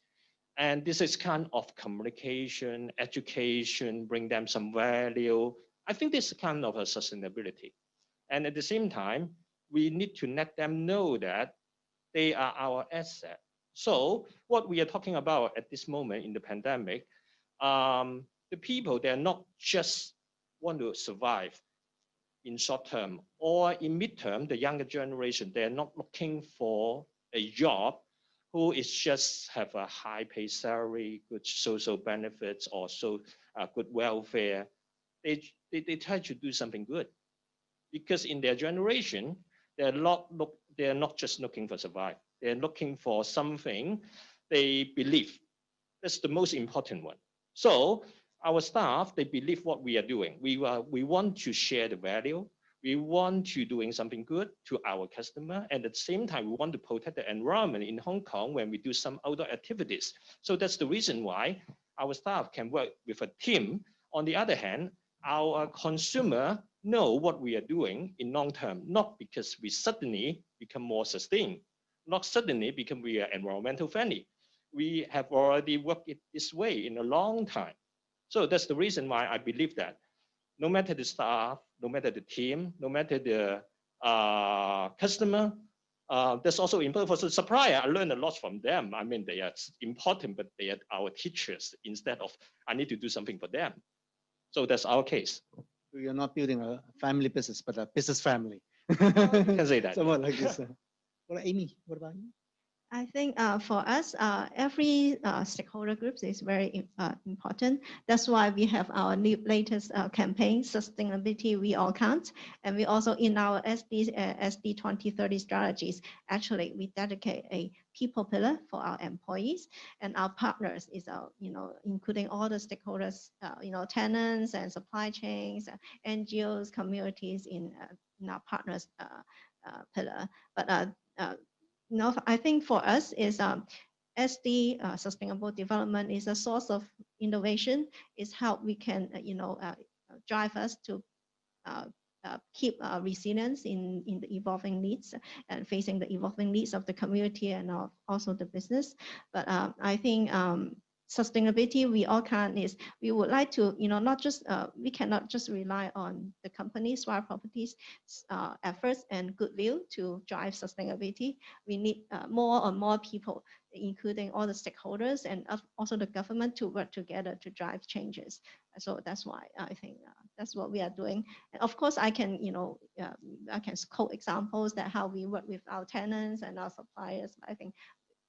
And this is kind of communication, education, bring them some value. I think this is kind of a sustainability. And at the same time, we need to let them know that they are our asset. So what we are talking about at this moment in the pandemic, the people, they're not just want to survive in short term or in midterm, the younger generation, they're not looking for a job who is just have a high pay salary, good social benefits, or so good welfare. They try to do something good because in their generation, they're not just looking for survive. They're looking for something they believe. That's the most important one. So our staff, they believe what we are doing. We want to share the value. We want to doing something good to our customer. And at the same time, we want to protect the environment in Hong Kong when we do some outdoor activities. So that's the reason why our staff can work with a team. On the other hand, our consumer know what we are doing in long term, not because we suddenly become more sustained, not suddenly because we are environmental friendly. We have already worked it this way in a long time. So that's the reason why I believe that no matter the staff, no matter the team, no matter the customer, that's also important for the supplier. I learned a lot from them. I mean, they are important, but they are our teachers instead of I need to do something for them. So that's our case. We are not building a family business, but a business family. You can say that. Somewhat like this. What, Amy, what about you? I think for us, every stakeholder groups is very important. That's why we have our latest campaign, Sustainability We All Count. And we also in our SD 2030 strategies, actually we dedicate a people pillar for our employees and our partners is our, including all the stakeholders, tenants and supply chains, NGOs, communities in our partners pillar. But I think for us is SD sustainable development is a source of innovation. Is how we can drive us to keep resilience in the evolving needs and facing the evolving needs of the community and also the business. But I think sustainability we all can is we would like to, not just, we cannot just rely on the company's Swire Properties efforts and goodwill to drive sustainability. We need more and more people, including all the stakeholders and also the government, to work together to drive changes. So that's why I think that's what we are doing. And of course, I can, I can quote examples that how we work with our tenants and our suppliers. I think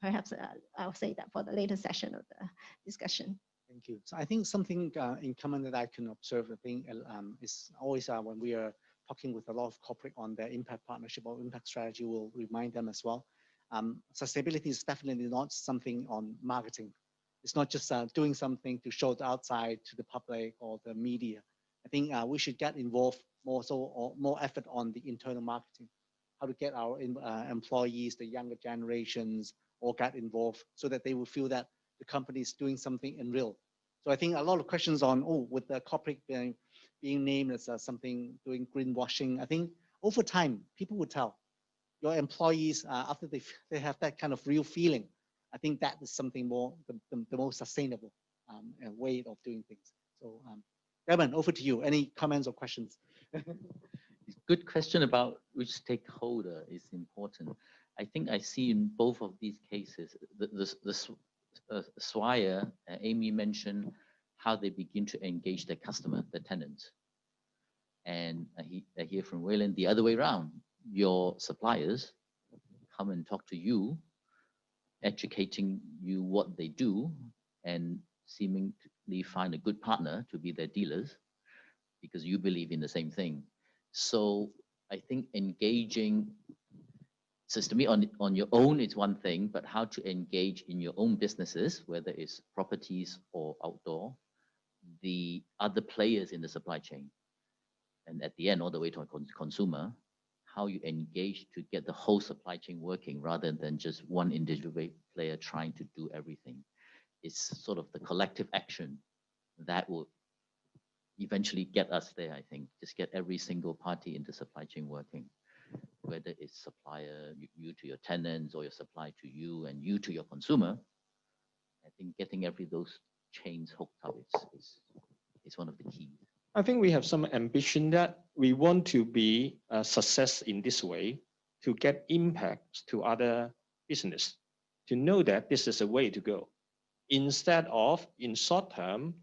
perhaps I'll say that for the later session of the discussion. Thank you. So I think something in common that I can observe, I think, is always when we are talking with a lot of corporate on their impact partnership or impact strategy, we'll remind them as well. Sustainability is definitely not something on marketing. It's not just doing something to show it outside to the public or the media. I think we should get involved more so, or more effort on the internal marketing, how to get our employees, the younger generations, all get involved so that they will feel that the company is doing something in real. So I think a lot of questions on, with the corporate being named as something doing greenwashing, I think over time, people will tell your employees after they have that kind of real feeling. I think that is something more, the most sustainable way of doing things. So Devin, over to you. Any comments or questions? Good question about which stakeholder is important. I think I see in both of these cases, the Swire, Amy mentioned how they begin to engage their customer, the tenants. And I hear from Wayland the other way around. Your suppliers come and talk to you, educating you what they do, and seemingly find a good partner to be their dealers because you believe in the same thing. So I think engaging systemically on your own is one thing, but how to engage in your own businesses, whether it's properties or outdoor, the other players in the supply chain, and at the end, all the way to a consumer, how you engage to get the whole supply chain working rather than just one individual player trying to do everything. It's sort of the collective action that will eventually get us there, I think. Just get every single party in the supply chain working, whether it's supplier, you to your tenants, or your supply to you and you to your consumer. I think getting those chains hooked up is one of the keys. I think we have some ambition that we want to be a success in this way to get impact to other business, to know that this is a way to go. Instead of, in short term,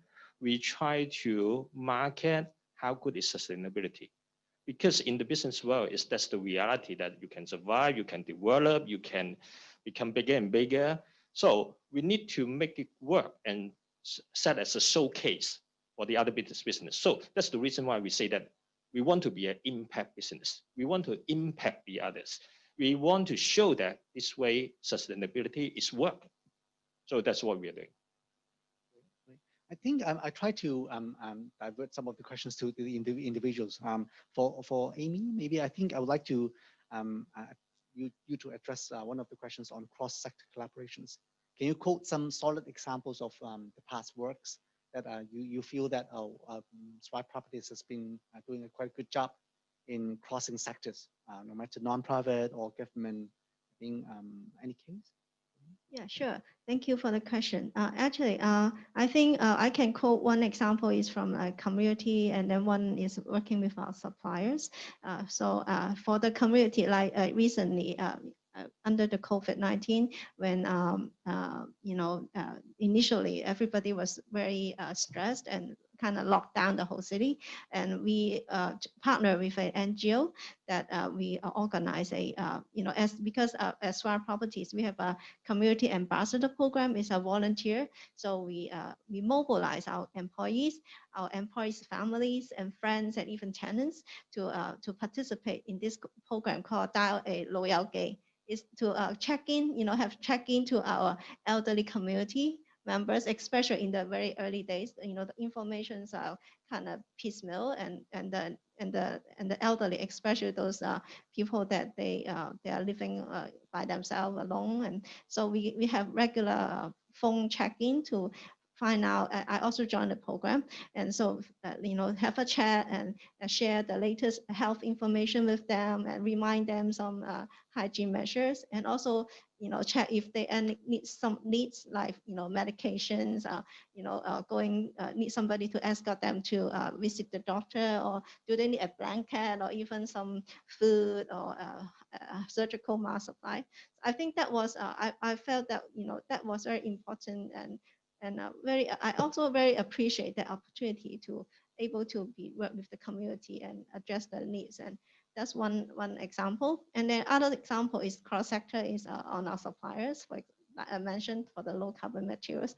we try to market how good is sustainability. Because in the business world, that's the reality that you can survive, you can develop, you can become bigger and bigger. So we need to make it work and set as a showcase for the other business. So that's the reason why we say that we want to be an impact business. We want to impact the others. We want to show that this way sustainability is work. So that's what we are doing. I think I try to divert some of the questions to the individuals. For Amy, maybe I think I would like to you to address one of the questions on cross-sector collaborations. Can you quote some solid examples of the past works that you feel that Swire Properties has been doing a quite good job in crossing sectors, no matter non-private or government? I think any case? Yeah, sure. Thank you for the question. Actually, I think I can quote one example is from a community, and then one is working with our suppliers. So for the community, like recently, under the COVID-19, when initially everybody was very stressed and kind of locked down the whole city, and we partner with an NGO that we organize because as Swire Properties, we have a community ambassador program. It's a volunteer, so we mobilize our employees, families and friends, and even tenants to participate in this program called Dial a Loyal Gay. Is to check in, have check-in to our elderly community members, especially in the very early days. The informations are kind of piecemeal, and the elderly, especially those people that they are living by themselves alone, and so we have regular phone check-in to find out. I also joined the program, and so have a chat and share the latest health information with them and remind them some hygiene measures, and also check if they need some needs like, medications, need somebody to escort them to visit the doctor, or do they need a blanket or even some food or surgical mask supply. I think that was, I felt that, that was very important, and I also very appreciate the opportunity to able to work with the community and address their needs. And that's one example. And then other example is cross-sector is on our suppliers, like I mentioned, for the low carbon materials.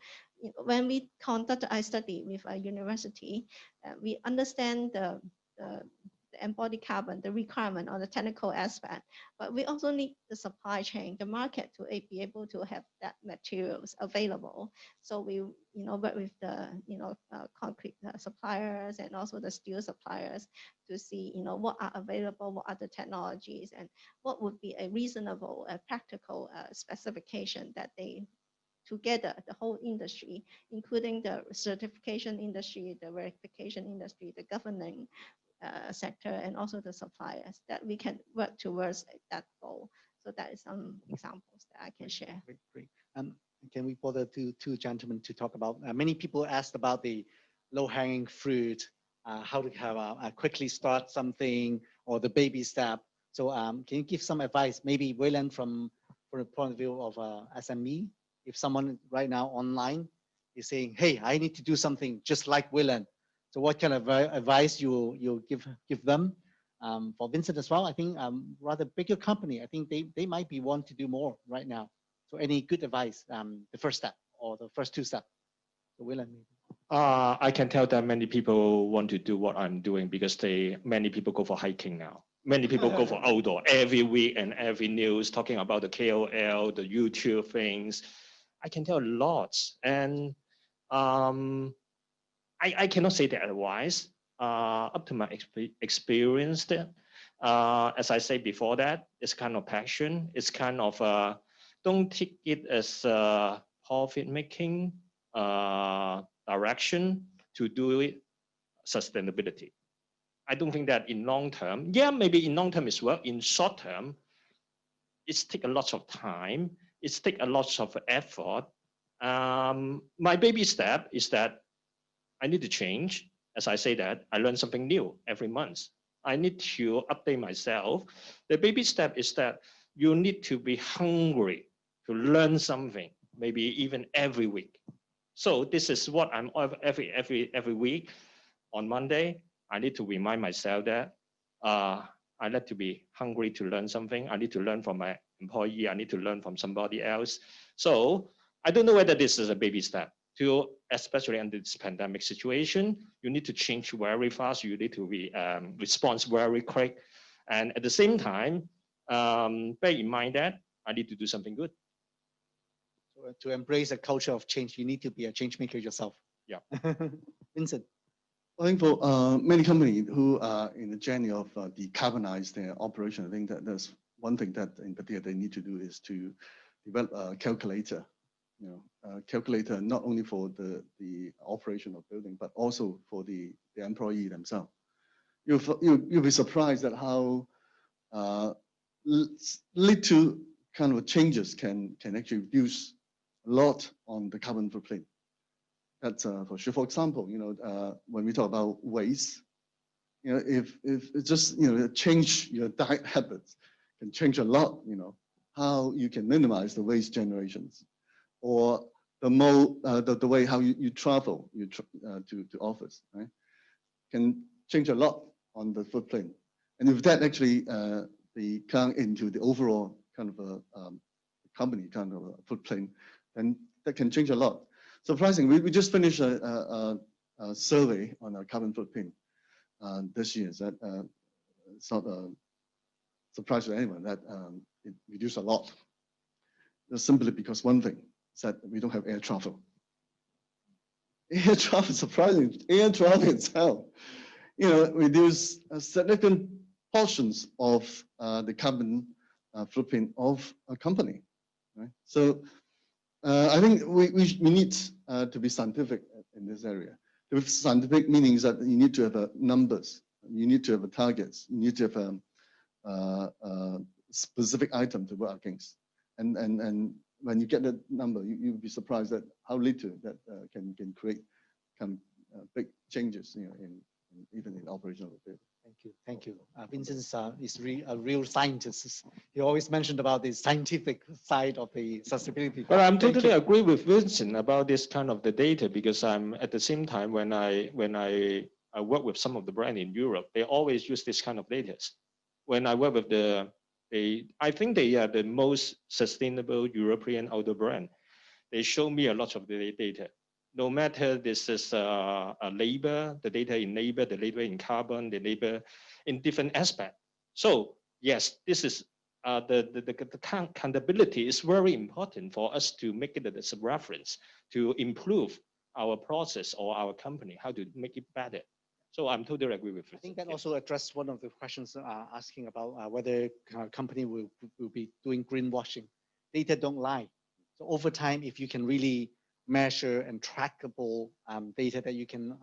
When we conduct a study with a university, we understand the embodied carbon, the requirement or the technical aspect, but we also need the supply chain, the market to be able to have that materials available. So we, work with the, concrete suppliers and also the steel suppliers to see, what are available, what are the technologies, and what would be a reasonable, practical specification that they together, the whole industry, including the certification industry, the verification industry, the governing sector, and also the suppliers, that we can work towards that goal. So that is some examples that I can share. Great. Can we bother two gentlemen to talk about? Many people asked about the low-hanging fruit, how to have quickly start something, or the baby step. So can you give some advice? Maybe Wayland from the point of view of SME, if someone right now online is saying, "Hey, I need to do something just like Wayland." So what kind of advice you give them? For Vincent as well, I think rather bigger company, I think they might be want to do more right now. So any good advice, the first step or the first two steps? So Wayland. I can tell that many people want to do what I'm doing because many people go for hiking now. Many people go for outdoor every week, and every news talking about the KOL, the YouTube things. I can tell lots, and I cannot say the advice up to my experience there. As I said before, that it's kind of passion. It's kind of don't take it as profit making direction to do it sustainability. I don't think that in long term, yeah, maybe in long term is well. In short term, it's take a lot of time. It's take a lot of effort. My baby step is that I need to change. As I say that, I learn something new every month. I need to update myself. The baby step is that you need to be hungry to learn something, maybe even every week. So this is what I'm every week. On Monday, I need to remind myself that I need to be hungry to learn something. I need to learn from my employee. I need to learn from somebody else. So I don't know whether this is a baby step. Especially under this pandemic situation, you need to change very fast. You need to respond very quick. And at the same time, bear in mind that I need to do something good. So to embrace a culture of change, you need to be a change maker yourself. Yeah. Vincent. I think for many companies who are in the journey of decarbonize their operation, I think that there's one thing that in particular they need to do is to develop a calculator. Calculator not only for the operation of building, but also for the employee themselves. You'll be surprised at how little kind of changes can actually reduce a lot on the carbon footprint. That's for sure. For example, when we talk about waste, if it's just change your diet habits can change a lot. How you can minimize the waste generations, or the way how you travel to office, right? Can change a lot on the footprint. And if that actually the count into the overall kind of a company kind of a footprint, then that can change a lot. Surprisingly, we just finished a survey on our carbon footprint this year. That it's not a surprise to anyone that it reduced a lot. Just simply because one thing is that we don't have air travel. Air travel, surprisingly, air travel itself, reduce significant portions of the carbon footprint of a company, right? So I think we need to be scientific in this area. The scientific meaning is that you need to have numbers, you need to have targets, you need to have a specific item to work against. And when you get that number, you'll be surprised at how little that can create kind of big changes, even in operational affairs. Thank you. Thank you. Vincent is a real scientist. He always mentioned about the scientific side of the sustainability. But I'm Thank totally you. agree with Vincent about this kind of the data, because I'm at the same time when I work with some of the brand in Europe, they always use this kind of data. When I work with I think they are the most sustainable European outdoor brand. They show me a lot of the data. No matter this is a labor, the data in labor, the data in carbon, the labor in different aspects. So yes, this is the accountability is very important for us to make it as a reference to improve our process or our company, how to make it better. So I'm totally agree with you. I think that also addressed one of the questions asking about whether a company will be doing greenwashing. Data don't lie. So over time, if you can really measure and trackable data that you can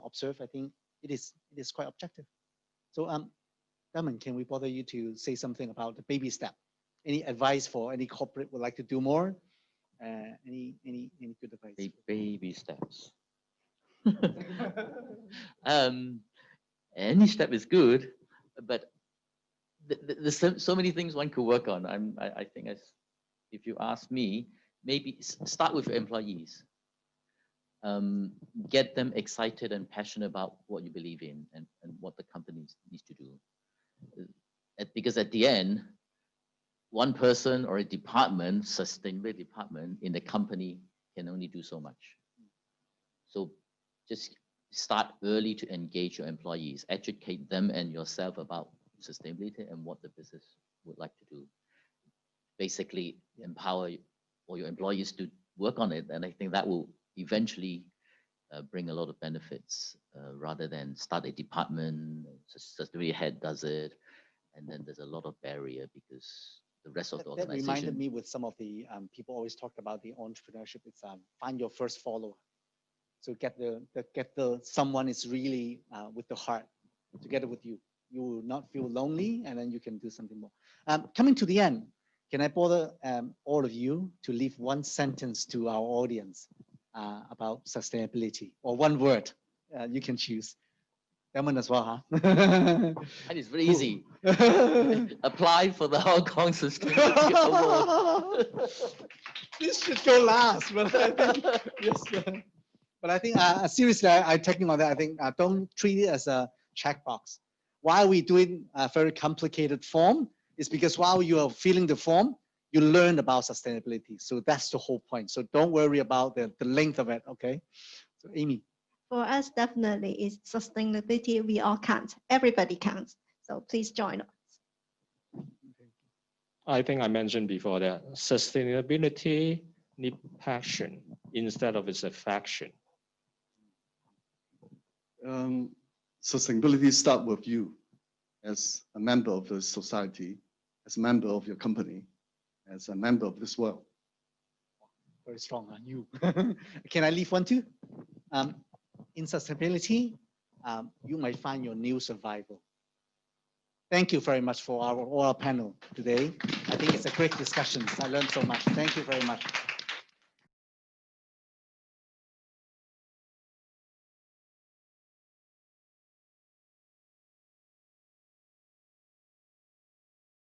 observe, I think it is quite objective. So Damon, can we bother you to say something about the baby step? Any advice for any corporate would like to do more? Any good advice? The baby steps. Any step is good, but there's so many things one could work on. I think if you ask me, maybe start with your employees. Get them excited and passionate about what you believe in and what the company needs to do. Because at the end, one person or a department, sustainability department in the company can only do so much. So just start early to engage your employees, educate them and yourself about sustainability and what the business would like to do. Basically empower all your employees to work on it. And I think that will eventually bring a lot of benefits rather than start a department, sustainability head does it. And then there's a lot of barrier because the rest of the organization. That reminded me with some of the people always talked about the entrepreneurship. It's find your first follower. So get the someone is really with the heart together with you. You will not feel lonely, and then you can do something more. Coming to the end, can I bother all of you to leave one sentence to our audience about sustainability, or one word you can choose? Damon as well, huh? And it's very easy. Apply for the Hong Kong Sustainability Award. This should go last, but I think yes. But I think seriously, I taking on that. I think don't treat it as a checkbox. Why we doing a very complicated form is because while you are filling the form, you learn about sustainability. So that's the whole point. So don't worry about the length of it. Okay. So Amy. For us, definitely is sustainability. We all count. Everybody counts. So please join us. I think I mentioned before that sustainability need passion instead of its affection. Sustainability start with you as a member of the society, as a member of your company, as a member of this world. Very strong on you. Can I leave one too? In sustainability, you might find your new survival. Thank you very much for our panel today. I think it's a great discussion. I learned so much. Thank you very much.